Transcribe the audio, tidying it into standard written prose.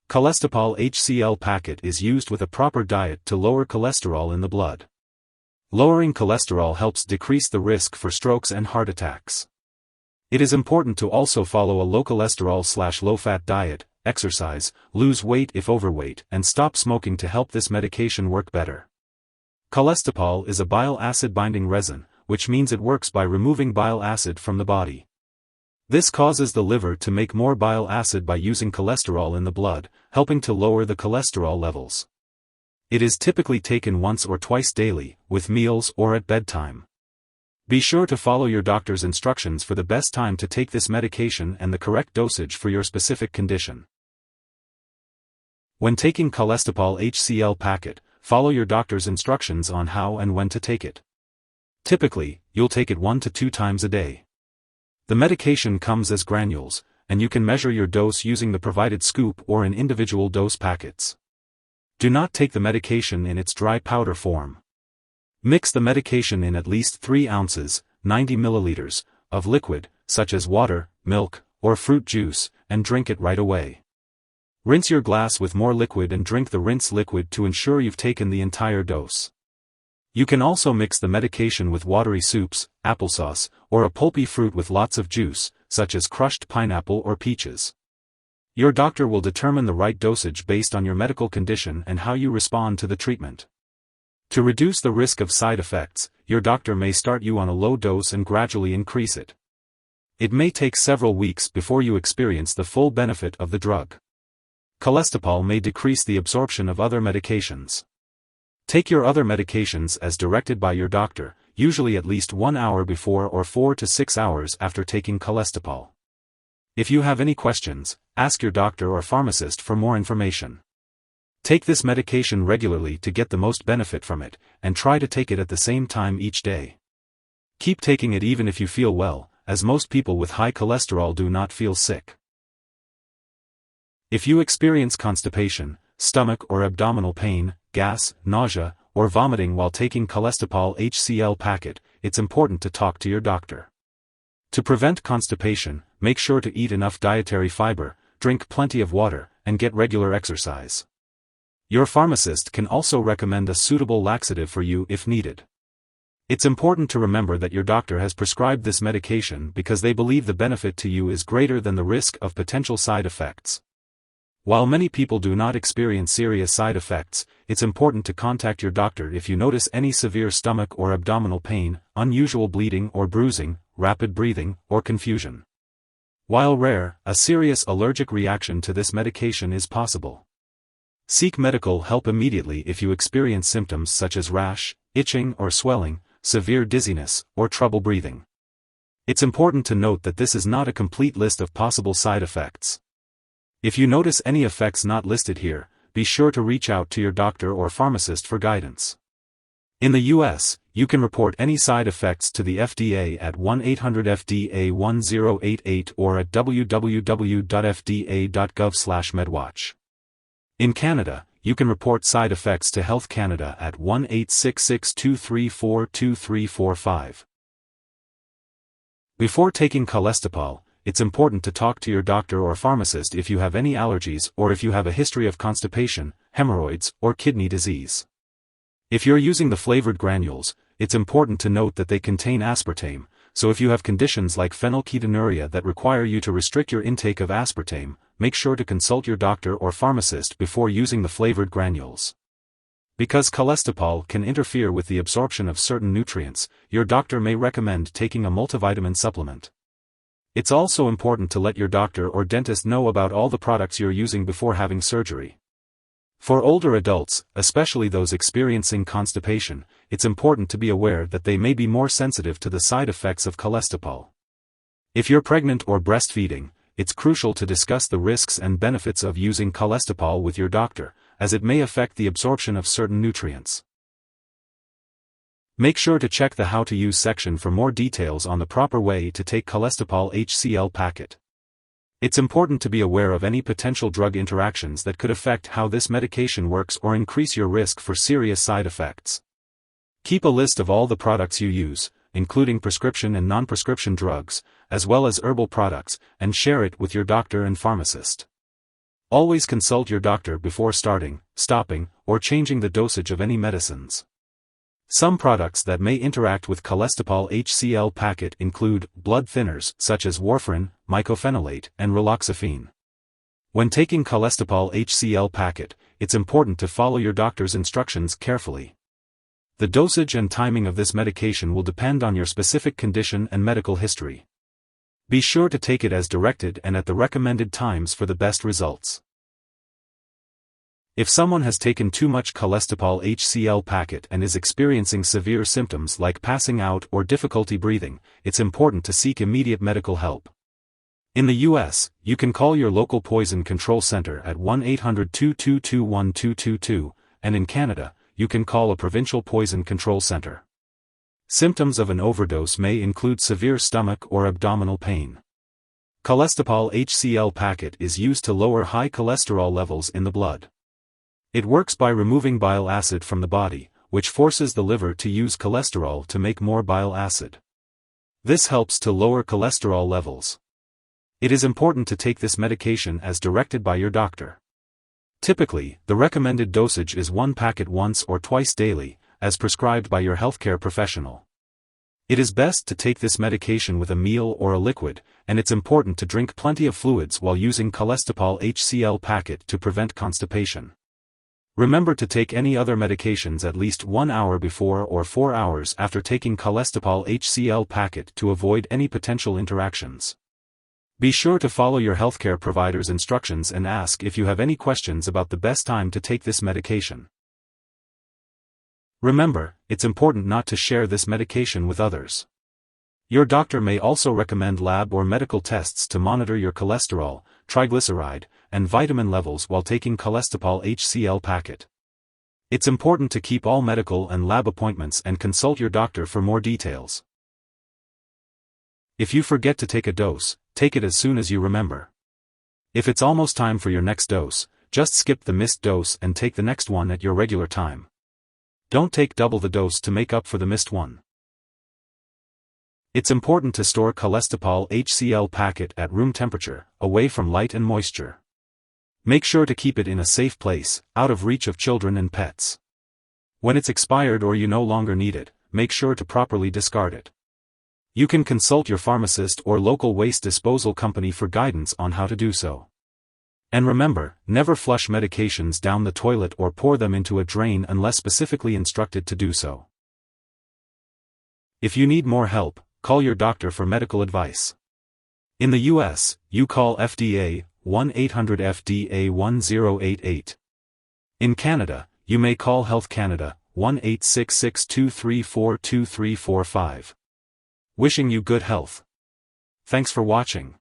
Colestipol HCl packet is used with a proper diet to lower cholesterol in the blood. Lowering cholesterol helps decrease the risk for strokes and heart attacks. It is important to also follow a low cholesterol/low fat diet, exercise, lose weight if overweight, and stop smoking to help this medication work better. Colestipol is a bile acid binding resin, which means it works by removing bile acid from the body. This causes the liver to make more bile acid by using cholesterol in the blood, helping to lower the cholesterol levels. It is typically taken once or twice daily, with meals or at bedtime. Be sure to follow your doctor's instructions for the best time to take this medication and the correct dosage for your specific condition. When taking Colestipol HCl packet, follow your doctor's instructions on how and when to take it. Typically, you'll take it 1 to 2 times a day. The medication comes as granules, and you can measure your dose using the provided scoop or in individual dose packets. Do not take the medication in its dry powder form. Mix the medication in at least 3 ounces, 90 milliliters, of liquid, such as water, milk, or fruit juice, and drink it right away. Rinse your glass with more liquid and drink the rinse liquid to ensure you've taken the entire dose. You can also mix the medication with watery soups, applesauce, or a pulpy fruit with lots of juice, such as crushed pineapple or peaches. Your doctor will determine the right dosage based on your medical condition and how you respond to the treatment. To reduce the risk of side effects, your doctor may start you on a low dose and gradually increase it. It may take several weeks before you experience the full benefit of the drug. Colestipol may decrease the absorption of other medications. Take your other medications as directed by your doctor, usually at least 1 hour before or 4 to 6 hours after taking Colestipol. If you have any questions, ask your doctor or pharmacist for more information. Take this medication regularly to get the most benefit from it, and try to take it at the same time each day. Keep taking it even if you feel well, as most people with high cholesterol do not feel sick. If you experience constipation, stomach or abdominal pain, gas, nausea, or vomiting while taking Colestipol HCl packet, it's important to talk to your doctor. To prevent constipation, make sure to eat enough dietary fiber, drink plenty of water, and get regular exercise. Your pharmacist can also recommend a suitable laxative for you if needed. It's important to remember that your doctor has prescribed this medication because they believe the benefit to you is greater than the risk of potential side effects. While many people do not experience serious side effects, it's important to contact your doctor if you notice any severe stomach or abdominal pain, unusual bleeding or bruising, rapid breathing, or confusion. While rare, a serious allergic reaction to this medication is possible. Seek medical help immediately if you experience symptoms such as rash, itching or swelling, severe dizziness, or trouble breathing. It's important to note that this is not a complete list of possible side effects. If you notice any effects not listed here, be sure to reach out to your doctor or pharmacist for guidance. In the U.S., you can report any side effects to the FDA at 1-800-FDA-1088 or at www.fda.gov/medwatch. In Canada, you can report side effects to Health Canada at 1-866-234-2345. Before taking Colestipol, it's important to talk to your doctor or pharmacist if you have any allergies or if you have a history of constipation, hemorrhoids, or kidney disease. If you're using the flavored granules, it's important to note that they contain aspartame, so if you have conditions like phenylketonuria that require you to restrict your intake of aspartame, make sure to consult your doctor or pharmacist before using the flavored granules. Because Colestipol can interfere with the absorption of certain nutrients, your doctor may recommend taking a multivitamin supplement. It's also important to let your doctor or dentist know about all the products you're using before having surgery. For older adults, especially those experiencing constipation, it's important to be aware that they may be more sensitive to the side effects of Colestipol. If you're pregnant or breastfeeding, it's crucial to discuss the risks and benefits of using Colestipol with your doctor, as it may affect the absorption of certain nutrients. Make sure to check the How to Use section for more details on the proper way to take Colestipol HCl packet. It's important to be aware of any potential drug interactions that could affect how this medication works or increase your risk for serious side effects. Keep a list of all the products you use, including prescription and non-prescription drugs, as well as herbal products, and share it with your doctor and pharmacist. Always consult your doctor before starting, stopping, or changing the dosage of any medicines. Some products that may interact with Colestipol HCl packet include blood thinners such as warfarin, mycophenolate, and raloxifene. When taking Colestipol HCl packet, it's important to follow your doctor's instructions carefully. The dosage and timing of this medication will depend on your specific condition and medical history. Be sure to take it as directed and at the recommended times for the best results. If someone has taken too much Colestipol HCl packet and is experiencing severe symptoms like passing out or difficulty breathing, it's important to seek immediate medical help. In the US, you can call your local poison control center at 1-800-222-1222, and in Canada, you can call a provincial poison control center. Symptoms of an overdose may include severe stomach or abdominal pain. Colestipol HCl packet is used to lower high cholesterol levels in the blood. It works by removing bile acid from the body, which forces the liver to use cholesterol to make more bile acid. This helps to lower cholesterol levels. It is important to take this medication as directed by your doctor. Typically, the recommended dosage is 1 packet once or twice daily, as prescribed by your healthcare professional. It is best to take this medication with a meal or a liquid, and it's important to drink plenty of fluids while using Colestipol HCl packet to prevent constipation. Remember to take any other medications at least 1 hour before or 4 hours after taking Colestipol HCl packet to avoid any potential interactions. Be sure to follow your healthcare provider's instructions and ask if you have any questions about the best time to take this medication. Remember, it's important not to share this medication with others. Your doctor may also recommend lab or medical tests to monitor your cholesterol, triglyceride, and vitamin levels while taking Colestipol HCl packet. It's important to keep all medical and lab appointments and consult your doctor for more details. If you forget to take a dose, take it as soon as you remember. If it's almost time for your next dose, just skip the missed dose and take the next one at your regular time. Don't take double the dose to make up for the missed one. It's important to store Colestipol HCl packet at room temperature, away from light and moisture. Make sure to keep it in a safe place, out of reach of children and pets. When it's expired or you no longer need it, make sure to properly discard it. You can consult your pharmacist or local waste disposal company for guidance on how to do so. And remember, never flush medications down the toilet or pour them into a drain unless specifically instructed to do so. If you need more help, call your doctor for medical advice. In the US, you call FDA, 1-800-FDA-1088. In Canada, you may call Health Canada, 1-866-234-2345. Wishing you good health. Thanks for watching.